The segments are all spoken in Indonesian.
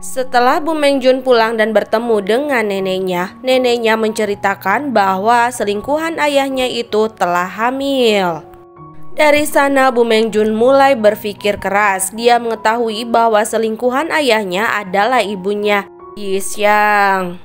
Setelah Bu Mengjun pulang dan bertemu dengan neneknya menceritakan bahwa selingkuhan ayahnya itu telah hamil. Dari sana Bu Mengjun mulai berpikir keras. Dia mengetahui bahwa selingkuhan ayahnya adalah ibunya, Yixiang.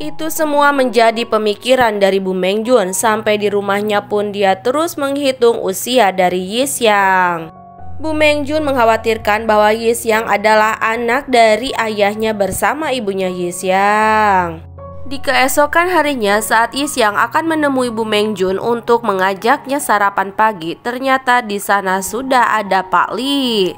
Itu semua menjadi pemikiran dari Bu Mengjun. Sampai di rumahnya pun dia terus menghitung usia dari Yixiang. Bu Mengjun mengkhawatirkan bahwa Yixiang adalah anak dari ayahnya bersama ibunya Yixiang. Di keesokan harinya saat Yixiang akan menemui Bu Mengjun untuk mengajaknya sarapan pagi, ternyata di sana sudah ada Pak Li.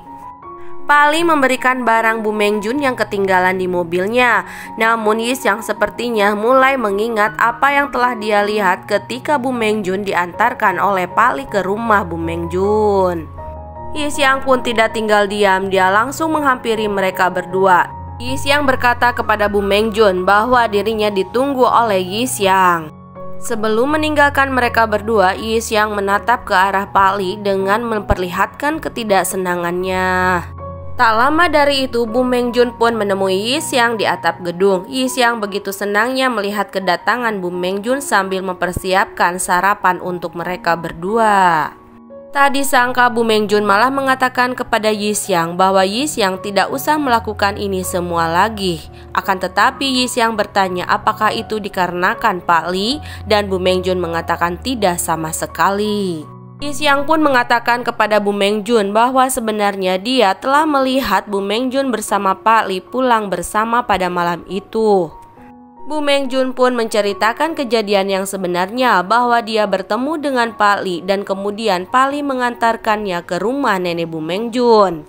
Pak Li memberikan barang Bu Mengjun yang ketinggalan di mobilnya. Namun Yixiang sepertinya mulai mengingat apa yang telah dia lihat ketika Bu Mengjun diantarkan oleh Pak Li ke rumah Bu Mengjun. Yixiang pun tidak tinggal diam, dia langsung menghampiri mereka berdua. Yixiang berkata kepada Bu Mengjun bahwa dirinya ditunggu oleh Yixiang. Sebelum meninggalkan mereka berdua, Yixiang menatap ke arah Pak Li dengan memperlihatkan ketidaksenangannya. Tak lama dari itu, Bu Mengjun pun menemui Yixiang di atap gedung. Yixiang begitu senangnya melihat kedatangan Bu Mengjun sambil mempersiapkan sarapan untuk mereka berdua. Tak disangka Bu Mengjun malah mengatakan kepada Yixiang bahwa Yixiang tidak usah melakukan ini semua lagi. Akan tetapi Yixiang bertanya apakah itu dikarenakan Pak Li, dan Bu Mengjun mengatakan tidak sama sekali. Yixiang pun mengatakan kepada Bu Mengjun bahwa sebenarnya dia telah melihat Bu Mengjun bersama Pak Li pulang bersama pada malam itu. Bu Mengjun pun menceritakan kejadian yang sebenarnya bahwa dia bertemu dengan Pak Li dan kemudian Pak Li mengantarkannya ke rumah nenek Bu Mengjun.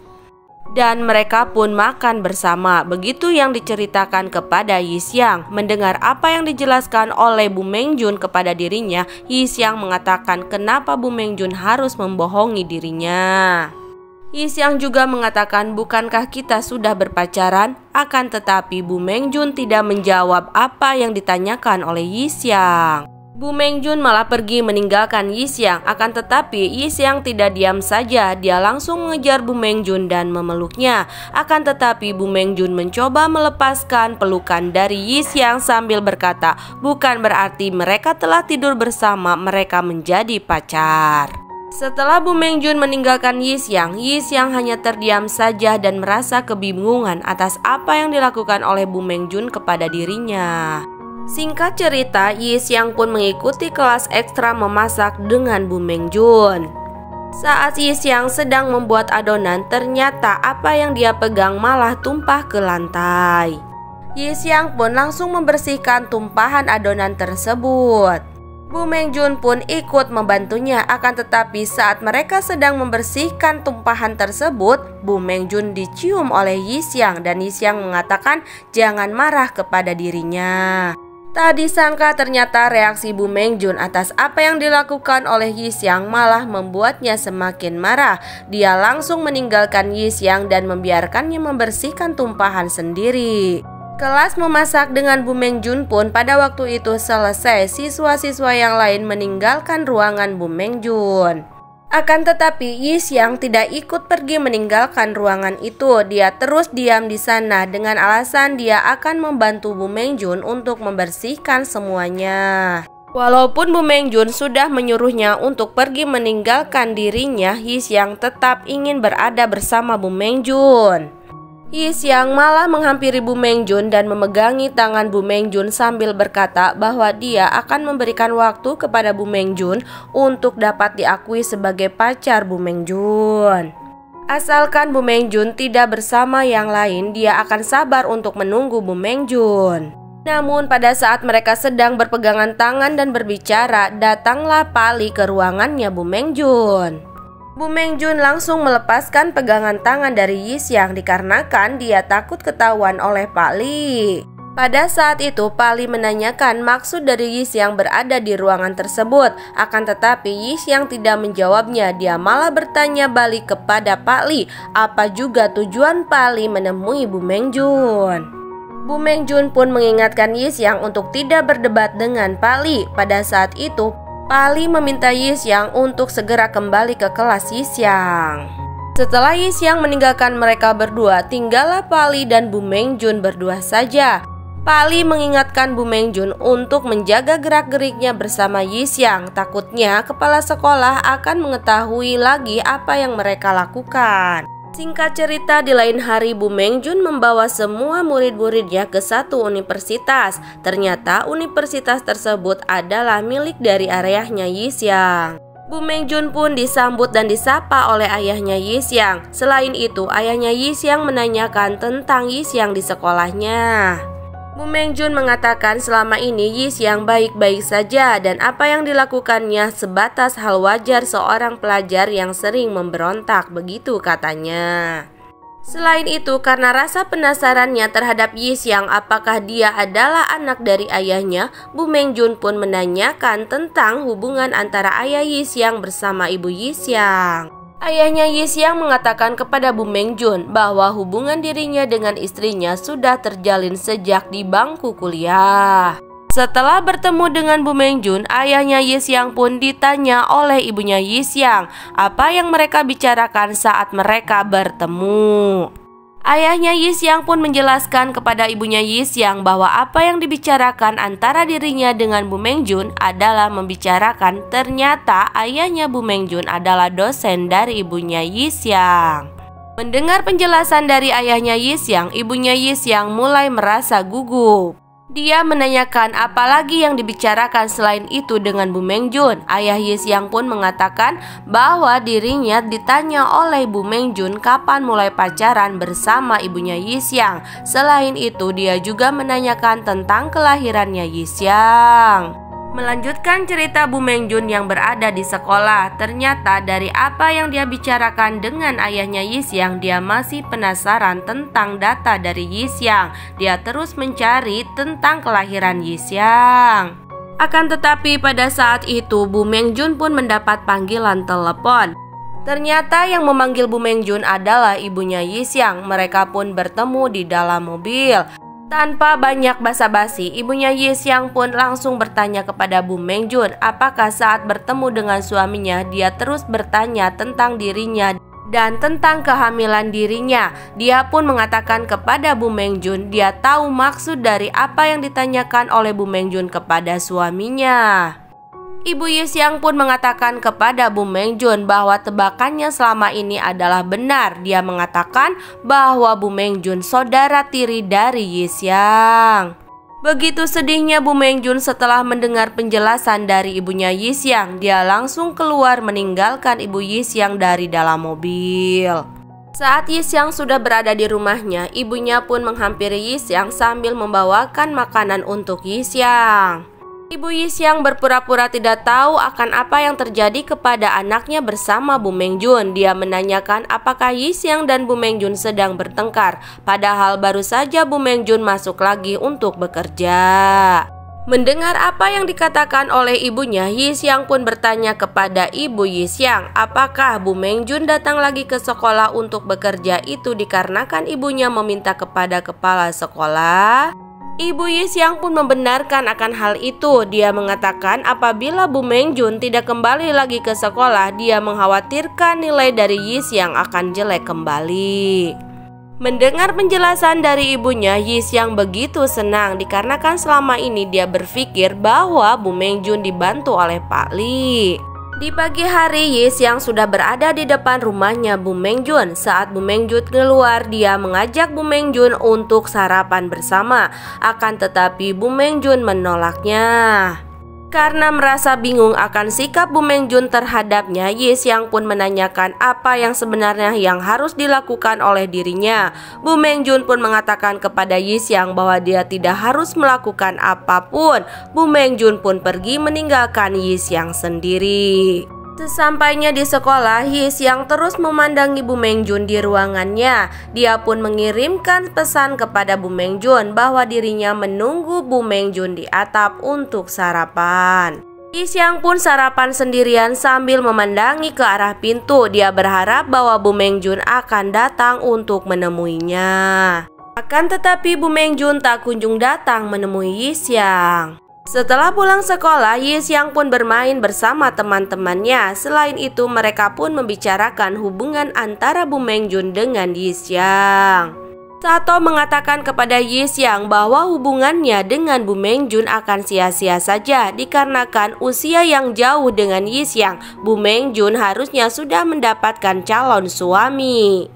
Dan mereka pun makan bersama. Begitu yang diceritakan kepada Yixiang. Mendengar apa yang dijelaskan oleh Bu Mengjun kepada dirinya, Yixiang mengatakan kenapa Bu Mengjun harus membohongi dirinya. Yixiang juga mengatakan bukankah kita sudah berpacaran? Akan tetapi Bu Mengjun tidak menjawab apa yang ditanyakan oleh Yixiang. Bu Mengjun malah pergi meninggalkan Yixiang. Akan tetapi Yixiang tidak diam saja, dia langsung mengejar Bu Mengjun dan memeluknya. Akan tetapi Bu Mengjun mencoba melepaskan pelukan dari Yixiang sambil berkata, bukan berarti mereka telah tidur bersama, mereka menjadi pacar. Setelah Bu Mengjun meninggalkan Yixiang, Yixiang hanya terdiam saja dan merasa kebingungan atas apa yang dilakukan oleh Bu Mengjun kepada dirinya. Singkat cerita, Yixiang pun mengikuti kelas ekstra memasak dengan Bu Mengjun. Saat Yixiang sedang membuat adonan, ternyata apa yang dia pegang malah tumpah ke lantai. Yixiang pun langsung membersihkan tumpahan adonan tersebut. Bu Mengjun pun ikut membantunya, akan tetapi saat mereka sedang membersihkan tumpahan tersebut, Bu Mengjun dicium oleh Yixiang dan Yixiang mengatakan jangan marah kepada dirinya. Tak disangka ternyata reaksi Bu Mengjun atas apa yang dilakukan oleh Yixiang malah membuatnya semakin marah. Dia langsung meninggalkan Yixiang dan membiarkannya membersihkan tumpahan sendiri. Kelas memasak dengan Bu Mengjun pun pada waktu itu selesai. Siswa-siswa yang lain meninggalkan ruangan Bu Mengjun. Akan tetapi Yixiang tidak ikut pergi meninggalkan ruangan itu. Dia terus diam di sana dengan alasan dia akan membantu Bu Mengjun untuk membersihkan semuanya. Walaupun Bu Mengjun sudah menyuruhnya untuk pergi meninggalkan dirinya, Yixiang tetap ingin berada bersama Bu Mengjun. Yixiang malah menghampiri Bu Mengjun dan memegangi tangan Bu Mengjun sambil berkata bahwa dia akan memberikan waktu kepada Bu Mengjun untuk dapat diakui sebagai pacar Bu Mengjun. Asalkan Bu Mengjun tidak bersama yang lain, dia akan sabar untuk menunggu Bu Mengjun. Namun pada saat mereka sedang berpegangan tangan dan berbicara, datanglah Pak Li ke ruangannya Bu Mengjun. Bu Mengjun langsung melepaskan pegangan tangan dari Yixiang dikarenakan dia takut ketahuan oleh Pak Li. Pada saat itu Pak Li menanyakan maksud dari Yixiang berada di ruangan tersebut. Akan tetapi Yixiang tidak menjawabnya. Dia malah bertanya balik kepada Pak Li apa juga tujuan Pak Li menemui Bu Mengjun. Bu Mengjun pun mengingatkan Yixiang untuk tidak berdebat dengan Pak Li. Pada saat itu Pak Li meminta Yixiang untuk segera kembali ke kelas Yixiang. Setelah Yi Xiang meninggalkan mereka berdua, tinggallah Pak Li dan Bu Mengjun berdua saja. Pak Li mengingatkan Bu Mengjun untuk menjaga gerak-geriknya bersama Yi Xiang. Takutnya kepala sekolah akan mengetahui lagi apa yang mereka lakukan. Singkat cerita, di lain hari Bu Mengjun membawa semua murid-muridnya ke satu universitas. Ternyata universitas tersebut adalah milik dari ayahnya Yi Xiang. Bu Mengjun pun disambut dan disapa oleh ayahnya Yi Xiang. Selain itu, ayahnya Yi Xiang menanyakan tentang Yi Xiang di sekolahnya. Bu Mengjun mengatakan selama ini Yi Xiang baik-baik saja dan apa yang dilakukannya sebatas hal wajar seorang pelajar yang sering memberontak, begitu katanya. Selain itu, karena rasa penasarannya terhadap Yi Xiang apakah dia adalah anak dari ayahnya, Bu Mengjun pun menanyakan tentang hubungan antara ayah Yi Xiang bersama ibu Yi Xiang. Ayahnya Yi Xiang mengatakan kepada Bu Mengjun bahwa hubungan dirinya dengan istrinya sudah terjalin sejak di bangku kuliah. Setelah bertemu dengan Bu Mengjun, ayahnya Yi Xiang pun ditanya oleh ibunya Yi Xiang apa yang mereka bicarakan saat mereka bertemu. Ayahnya Yi Xiang pun menjelaskan kepada ibunya Yi Xiang bahwa apa yang dibicarakan antara dirinya dengan Bu Mengjun adalah membicarakan ternyata ayahnya Bu Mengjun adalah dosen dari ibunya Yi Xiang. Mendengar penjelasan dari ayahnya Yi Xiang, ibunya Yi Xiang mulai merasa gugup. Dia menanyakan apa lagi yang dibicarakan selain itu dengan Bu Mengjun. Ayah Yi Xiang pun mengatakan bahwa dirinya ditanya oleh Bu Mengjun kapan mulai pacaran bersama ibunya Yi Xiang. Selain itu, dia juga menanyakan tentang kelahirannya Yi Xiang. Melanjutkan cerita Bu Mengjun yang berada di sekolah, ternyata dari apa yang dia bicarakan dengan ayahnya Yi Xiang, dia masih penasaran tentang data dari Yi Xiang. Dia terus mencari tentang kelahiran Yi Xiang. Akan tetapi pada saat itu Bu Mengjun pun mendapat panggilan telepon. Ternyata yang memanggil Bu Mengjun adalah ibunya Yi Xiang. Mereka pun bertemu di dalam mobil. Tanpa banyak basa-basi, ibunya Yi Xiang pun langsung bertanya kepada Bu Mengjun apakah saat bertemu dengan suaminya dia terus bertanya tentang dirinya dan tentang kehamilan dirinya. Dia pun mengatakan kepada Bu Mengjun dia tahu maksud dari apa yang ditanyakan oleh Bu Mengjun kepada suaminya. Ibu Yi Xiang pun mengatakan kepada Bu Mengjun bahwa tebakannya selama ini adalah benar. Dia mengatakan bahwa Bu Mengjun saudara tiri dari Yi Xiang. Begitu sedihnya Bu Mengjun setelah mendengar penjelasan dari ibunya Yi Xiang. Dia langsung keluar meninggalkan ibu Yi Xiang dari dalam mobil. Saat Yi Xiang sudah berada di rumahnya, ibunya pun menghampiri Yi Xiang sambil membawakan makanan untuk Yi Xiang. Ibu Yi Xiang berpura-pura tidak tahu akan apa yang terjadi kepada anaknya bersama Bu Mengjun. Dia menanyakan apakah Yi Xiang dan Bu Mengjun sedang bertengkar, padahal baru saja Bu Mengjun masuk lagi untuk bekerja. Mendengar apa yang dikatakan oleh ibunya, Yi Xiang pun bertanya kepada ibu Yi Xiang, apakah Bu Mengjun datang lagi ke sekolah untuk bekerja itu dikarenakan ibunya meminta kepada kepala sekolah? Ibu Yi Xiang pun membenarkan akan hal itu. Dia mengatakan apabila Bu Mengjun tidak kembali lagi ke sekolah, dia mengkhawatirkan nilai dari Yi Xiang akan jelek kembali. Mendengar penjelasan dari ibunya, Yi Xiang begitu senang dikarenakan selama ini dia berpikir bahwa Bu Mengjun dibantu oleh Pak Li. Di pagi hari, Yi Xiang sudah berada di depan rumahnya Bu Mengjun. Saat Bu Mengjun keluar, dia mengajak Bu Mengjun untuk sarapan bersama. Akan tetapi Bu Mengjun menolaknya. Karena merasa bingung akan sikap Bu Mengjun terhadapnya, Yi Xiang pun menanyakan apa yang sebenarnya yang harus dilakukan oleh dirinya. Bu Mengjun pun mengatakan kepada Yi Xiang bahwa dia tidak harus melakukan apapun. Bu Mengjun pun pergi meninggalkan Yi Xiang sendiri. Sesampainya di sekolah, Yi Xiang terus memandangi Bu Mengjun di ruangannya. Dia pun mengirimkan pesan kepada Bu Mengjun bahwa dirinya menunggu Bu Mengjun di atap untuk sarapan. Yi Xiang pun sarapan sendirian sambil memandangi ke arah pintu. Dia berharap bahwa Bu Mengjun akan datang untuk menemuinya. Akan tetapi Bu Mengjun tak kunjung datang menemui Yi Xiang. Setelah pulang sekolah, Yi Xiang pun bermain bersama teman-temannya. Selain itu, mereka pun membicarakan hubungan antara Bu Mengjun dengan Yi Xiang. Sato mengatakan kepada Yi Xiang bahwa hubungannya dengan Bu Mengjun akan sia-sia saja dikarenakan usia yang jauh dengan Yi Xiang. Bu Mengjun harusnya sudah mendapatkan calon suami.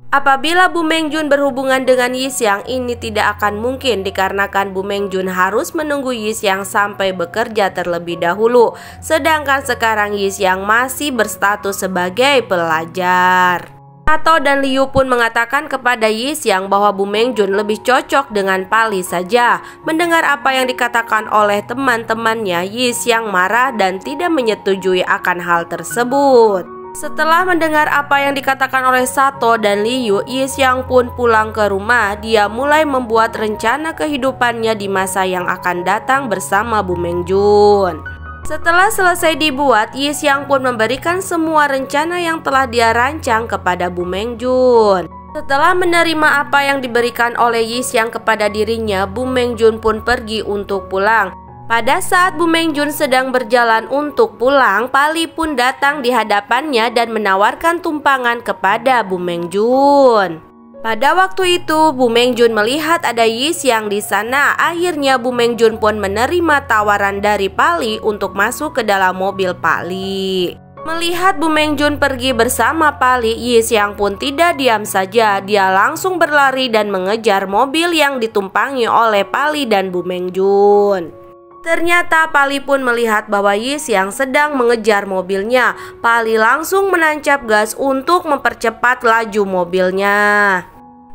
Apabila Bu Mengjun berhubungan dengan Yi Xiang, ini tidak akan mungkin dikarenakan Bu Mengjun harus menunggu Yi Xiang sampai bekerja terlebih dahulu. Sedangkan sekarang Yi Xiang masih berstatus sebagai pelajar. Sato dan Liu pun mengatakan kepada Yi Xiang bahwa Bu Mengjun lebih cocok dengan Pali saja. Mendengar apa yang dikatakan oleh teman-temannya, Yi Xiang marah dan tidak menyetujui akan hal tersebut. Setelah mendengar apa yang dikatakan oleh Sato dan Liu, Yi Xiang pun pulang ke rumah. Dia mulai membuat rencana kehidupannya di masa yang akan datang bersama Bu Mengjun. Setelah selesai dibuat, Yi Xiang pun memberikan semua rencana yang telah dia rancang kepada Bu Mengjun. Setelah menerima apa yang diberikan oleh Yi Xiang kepada dirinya, Bu Mengjun pun pergi untuk pulang. Pada saat Bu Mengjun sedang berjalan untuk pulang, Pali pun datang di hadapannya dan menawarkan tumpangan kepada Bu Mengjun. Pada waktu itu, Bu Mengjun melihat ada Yi Xiang di sana. Akhirnya Bu Mengjun pun menerima tawaran dari Pali untuk masuk ke dalam mobil Pali. Melihat Bu Mengjun pergi bersama Pali, Yi Xiang pun tidak diam saja. Dia langsung berlari dan mengejar mobil yang ditumpangi oleh Pali dan Bu Mengjun. Ternyata Pali pun melihat bahwa Yi Xiang sedang mengejar mobilnya. Pali langsung menancap gas untuk mempercepat laju mobilnya.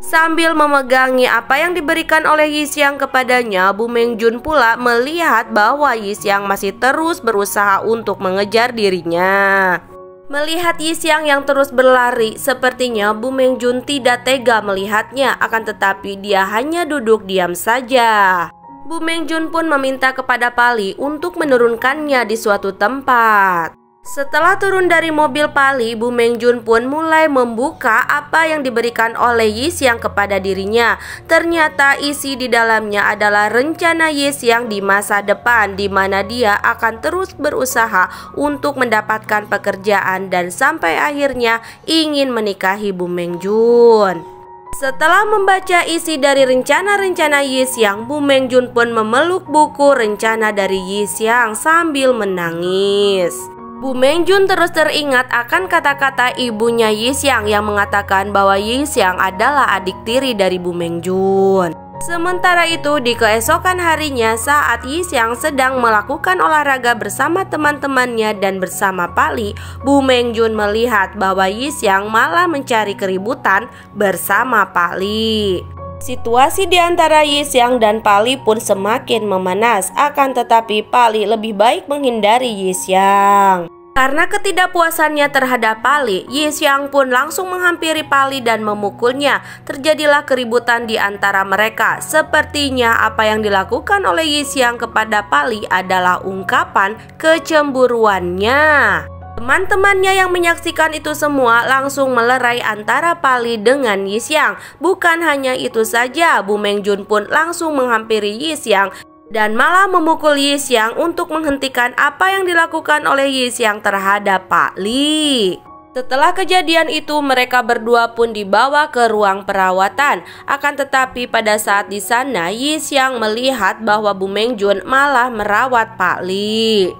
Sambil memegangi apa yang diberikan oleh Yi Xiang kepadanya, Bu Mengjun pula melihat bahwa Yi Xiang masih terus berusaha untuk mengejar dirinya. Melihat Yi Xiang yang terus berlari, sepertinya Bu Mengjun tidak tega melihatnya, akan tetapi dia hanya duduk diam saja. Bu Mengjun pun meminta kepada Pali untuk menurunkannya di suatu tempat. Setelah turun dari mobil Pali, Bu Mengjun pun mulai membuka apa yang diberikan oleh Yi Xiang kepada dirinya. Ternyata isi di dalamnya adalah rencana Yi Xiang di masa depan, di mana dia akan terus berusaha untuk mendapatkan pekerjaan dan sampai akhirnya ingin menikahi Bu Mengjun. Setelah membaca isi dari rencana-rencana Yi Xiang, Bu Mengjun pun memeluk buku rencana dari Yi Xiang sambil menangis. Bu Mengjun terus teringat akan kata-kata ibunya Yi Xiang yang mengatakan bahwa Yi Xiang adalah adik tiri dari Bu Mengjun. Sementara itu, di keesokan harinya saat Yi Xiang sedang melakukan olahraga bersama teman-temannya dan bersama Pali, Bu Mengjun melihat bahwa Yi Xiang malah mencari keributan bersama Pali. Situasi di antara Yi Xiang dan Pali pun semakin memanas, akan tetapi Pali lebih baik menghindari Yi Xiang. Karena ketidakpuasannya terhadap Pali, Yi Xiang pun langsung menghampiri Pali dan memukulnya. Terjadilah keributan di antara mereka. Sepertinya apa yang dilakukan oleh Yi Xiang kepada Pali adalah ungkapan kecemburuannya. Teman-temannya yang menyaksikan itu semua langsung melerai antara Pali dengan Yi Xiang. Bukan hanya itu saja, Bu Mengjun pun langsung menghampiri Yi Xiang dan malah memukul Yi Xiang untuk menghentikan apa yang dilakukan oleh Yi Xiang terhadap Pali. Setelah kejadian itu, mereka berdua pun dibawa ke ruang perawatan. Akan tetapi pada saat di sana, Yi Xiang melihat bahwa Bu Mengjun malah merawat Pali.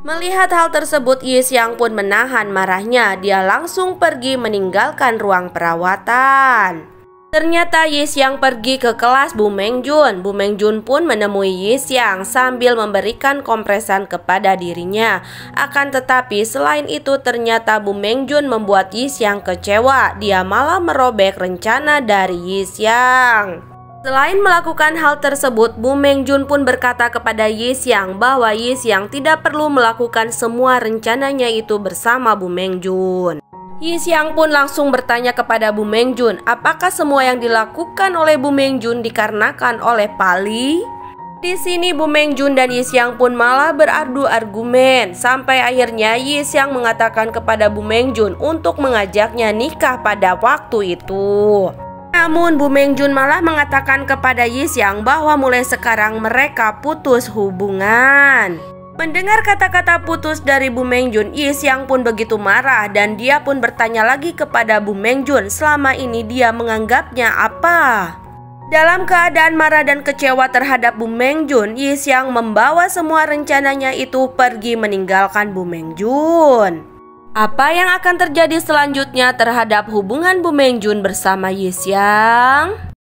Melihat hal tersebut, Yi Xiang pun menahan marahnya. Dia langsung pergi meninggalkan ruang perawatan. Ternyata Yi Xiang pergi ke kelas Bu Mengjun. Bu Mengjun pun menemui Yi Xiang sambil memberikan kompresan kepada dirinya. Akan tetapi selain itu ternyata Bu Mengjun membuat Yi Xiang kecewa. Dia malah merobek rencana dari Yi Xiang. Selain melakukan hal tersebut, Bu Mengjun pun berkata kepada Yi Xiang bahwa Yi Xiang tidak perlu melakukan semua rencananya itu bersama Bu Mengjun. Yi Xiang pun langsung bertanya kepada Bu Mengjun, apakah semua yang dilakukan oleh Bu Mengjun dikarenakan oleh Pali? Di sini Bu Mengjun dan Yi Xiang pun malah beradu argumen. Sampai akhirnya Yi Xiang mengatakan kepada Bu Mengjun untuk mengajaknya nikah pada waktu itu. Namun Bu Mengjun malah mengatakan kepada Yixiang bahwa mulai sekarang mereka putus hubungan. Mendengar kata-kata putus dari Bu Mengjun, Yixiang pun begitu marah dan dia pun bertanya lagi kepada Bu Mengjun selama ini dia menganggapnya apa. Dalam keadaan marah dan kecewa terhadap Bu Mengjun, Yixiang membawa semua rencananya itu pergi meninggalkan Bu Mengjun. Apa yang akan terjadi selanjutnya terhadap hubungan Bu Mengjun bersama Yixiang?